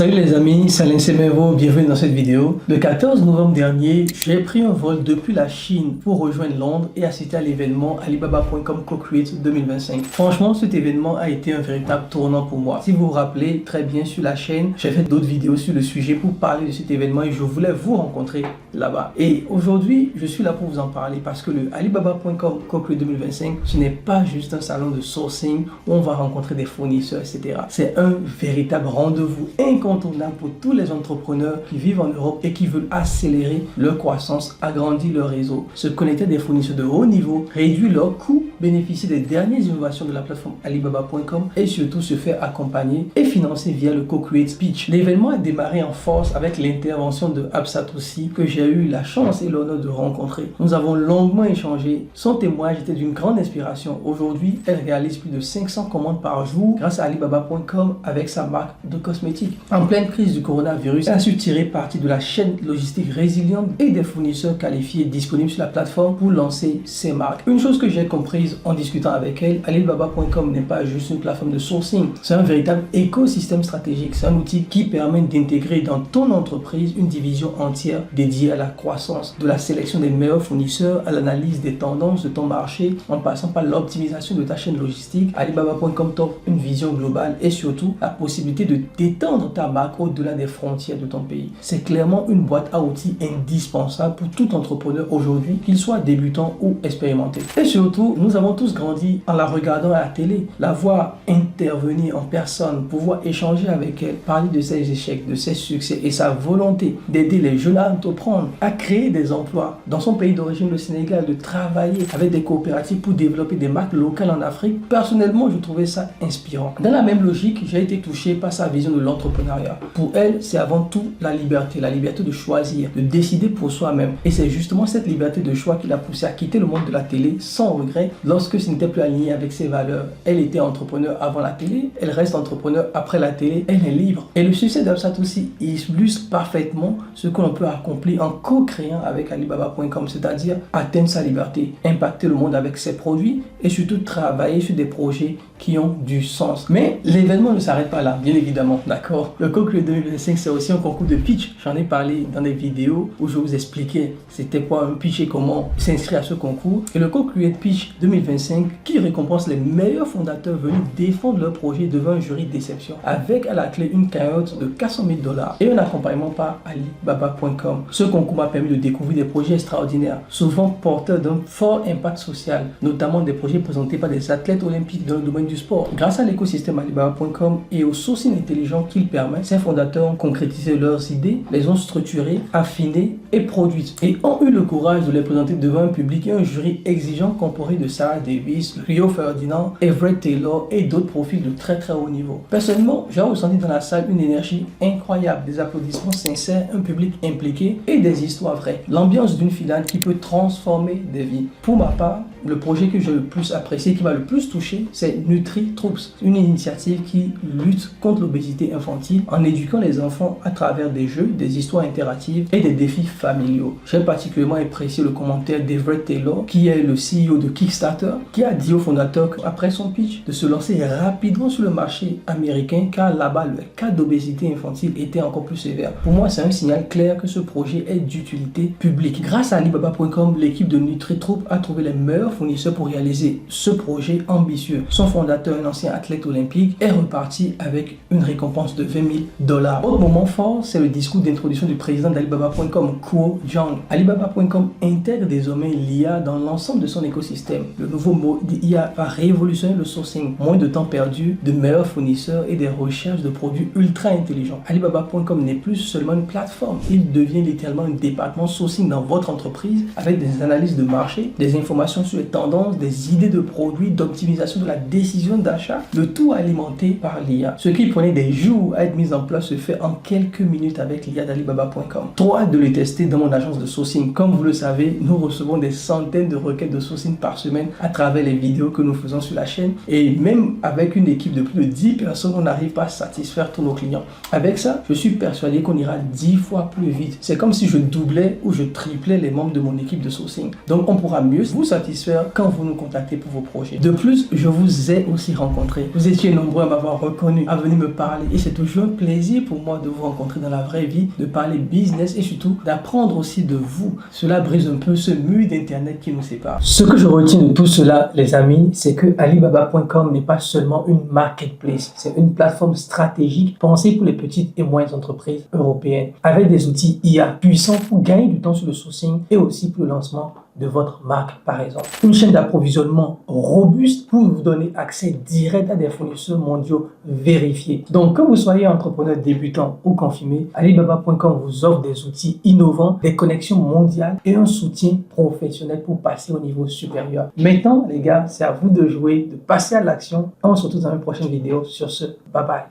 Salut les amis, c'est Alain Semevo, bienvenue dans cette vidéo. Le 14 novembre dernier, j'ai pris un vol depuis la Chine pour rejoindre Londres et assister à l'événement Alibaba.com Co-Create 2025. Franchement, cet événement a été un véritable tournant pour moi. Si vous vous rappelez très bien sur la chaîne, j'ai fait d'autres vidéos sur le sujet pour parler de cet événement et je voulais vous rencontrer là-bas. Et aujourd'hui, je suis là pour vous en parler parce que le Alibaba.com Co-Create 2025, ce n'est pas juste un salon de sourcing où on va rencontrer des fournisseurs, etc. C'est un véritable rendez-vous incontournable pour tous les entrepreneurs qui vivent en Europe et qui veulent accélérer leur croissance, agrandir leur réseau, se connecter à des fournisseurs de haut niveau, réduire leurs coûts, bénéficier des dernières innovations de la plateforme Alibaba.com et surtout se faire accompagner et financer via le Co-Create Pitch. L'événement a démarré en force avec l'intervention de Absat aussi, que j'ai eu la chance et l'honneur de rencontrer. Nous avons longuement échangé. Son témoignage était d'une grande inspiration. Aujourd'hui, elle réalise plus de 500 commandes par jour grâce à Alibaba.com avec sa marque de cosmétiques. En pleine crise du coronavirus, elle a su tirer parti de la chaîne logistique résiliente et des fournisseurs qualifiés disponibles sur la plateforme pour lancer ses marques. Une chose que j'ai comprise en discutant avec elle, Alibaba.com n'est pas juste une plateforme de sourcing, c'est un véritable écosystème stratégique. C'est un outil qui permet d'intégrer dans ton entreprise une division entière dédiée à la croissance, de la sélection des meilleurs fournisseurs à l'analyse des tendances de ton marché, en passant par l'optimisation de ta chaîne logistique. Alibaba.com t'offre une vision globale et surtout la possibilité de d'étendre ta marque au-delà des frontières de ton pays. C'est clairement une boîte à outils indispensable pour tout entrepreneur aujourd'hui, qu'il soit débutant ou expérimenté. Et surtout, nous avons tous grandi en la regardant à la télé, la voir intervenir en personne, pouvoir échanger avec elle, parler de ses échecs, de ses succès et sa volonté d'aider les jeunes à entreprendre, à créer des emplois dans son pays d'origine, le Sénégal, de travailler avec des coopératives pour développer des marques locales en Afrique. Personnellement, je trouvais ça inspirant. Dans la même logique, j'ai été touché par sa vision de l'entrepreneuriat. Pour elle, c'est avant tout la liberté de choisir, de décider pour soi-même. Et c'est justement cette liberté de choix qui l'a poussée à quitter le monde de la télé sans regret lorsque ce n'était plus aligné avec ses valeurs. Elle était entrepreneur avant la télé, elle reste entrepreneur après la télé, elle est libre. Et le succès d'Absat aussi illustre parfaitement ce que l'on peut accomplir en co-créant avec Alibaba.com, c'est-à-dire atteindre sa liberté, impacter le monde avec ses produits et surtout travailler sur des projets qui ont du sens. Mais l'événement ne s'arrête pas là, bien évidemment, d'accord? Le Co-Create 2025, c'est aussi un concours de pitch. J'en ai parlé dans des vidéos où je vous expliquais c'était quoi un pitch et comment s'inscrire à ce concours. Et le Co-Create Pitch 2025 qui récompense les meilleurs fondateurs venus défendre leur projet devant un jury d'exception, avec à la clé une cagnotte de 400 000 $ et un accompagnement par Alibaba.com. Ce concours m'a permis de découvrir des projets extraordinaires, souvent porteurs d'un fort impact social, notamment des projets présentés par des athlètes olympiques dans le domaine du sport. Grâce à l'écosystème Alibaba.com et au sourcing intelligent qu'il permet, ces fondateurs ont concrétisé leurs idées, les ont structurées, affinées et produites, et ont eu le courage de les présenter devant un public et un jury exigeant composé de Sarah Davis, Rio Ferdinand, Everett Taylor et d'autres profils de très haut niveau. Personnellement, j'ai ressenti dans la salle une énergie incroyable, des applaudissements sincères, un public impliqué et des histoires vraies. L'ambiance d'une finale qui peut transformer des vies. Pour ma part, le projet que j'ai le plus apprécié, qui m'a le plus touché, c'est NutriTroops, une initiative qui lutte contre l'obésité infantile en éduquant les enfants à travers des jeux, des histoires interactives et des défis familiaux. J'ai particulièrement apprécié le commentaire d'Everett Taylor, qui est le CEO de Kickstarter, qui a dit au fondateur qu'après son pitch, de se lancer rapidement sur le marché américain, car là-bas, le cas d'obésité infantile était encore plus sévère. Pour moi, c'est un signal clair que ce projet est d'utilité publique. Grâce à Alibaba.com, l'équipe de NutriTroops a trouvé les meilleurs fournisseurs pour réaliser ce projet ambitieux. Son fondateur, un ancien athlète olympique, est reparti avec une récompense de 20 000 $. Autre moment fort, c'est le discours d'introduction du président d'Alibaba.com, Kuo Jung. Alibaba.com intègre désormais l'IA dans l'ensemble de son écosystème. Le nouveau mot d'IA va révolutionner le sourcing. Moins de temps perdu, de meilleurs fournisseurs et des recherches de produits ultra intelligents. Alibaba.com n'est plus seulement une plateforme, il devient littéralement un département sourcing dans votre entreprise avec des analyses de marché, des informations sur les tendances, des idées de produits, d'optimisation de la décision d'achat, le tout alimenté par l'IA. Ce qui prenait des jours à être mis en place se fait en quelques minutes avec l'IA d'Alibaba.com. Trop hâte de le tester dans mon agence de sourcing. Comme vous le savez, nous recevons des centaines de requêtes de sourcing par semaine à travers les vidéos que nous faisons sur la chaîne, et même avec une équipe de plus de 10 personnes, on n'arrive pas à satisfaire tous nos clients. Avec ça, je suis persuadé qu'on ira 10 fois plus vite. C'est comme si je doublais ou je triplais les membres de mon équipe de sourcing. Donc on pourra mieux vous satisfaire fournisseurs quand vous nous contactez pour vos projets. De plus, je vous ai aussi rencontré. Vous étiez nombreux à m'avoir reconnu, à venir me parler et c'est toujours un plaisir pour moi de vous rencontrer dans la vraie vie, de parler business et surtout d'apprendre aussi de vous. Cela brise un peu ce mur d'internet qui nous sépare. Ce que je retiens de tout cela, les amis, c'est que Alibaba.com n'est pas seulement une marketplace, c'est une plateforme stratégique pensée pour les petites et moyennes entreprises européennes avec des outils IA puissants pour gagner du temps sur le sourcing et aussi pour le lancement de votre marque par exemple. Une chaîne d'approvisionnement robuste pour vous donner accès direct à des fournisseurs mondiaux vérifiés. Donc que vous soyez entrepreneur débutant ou confirmé, Alibaba.com vous offre des outils innovants, des connexions mondiales et un soutien professionnel pour passer au niveau supérieur. Maintenant les gars, c'est à vous de jouer, de passer à l'action. On se retrouve dans une prochaine vidéo. Sur ce, bye bye.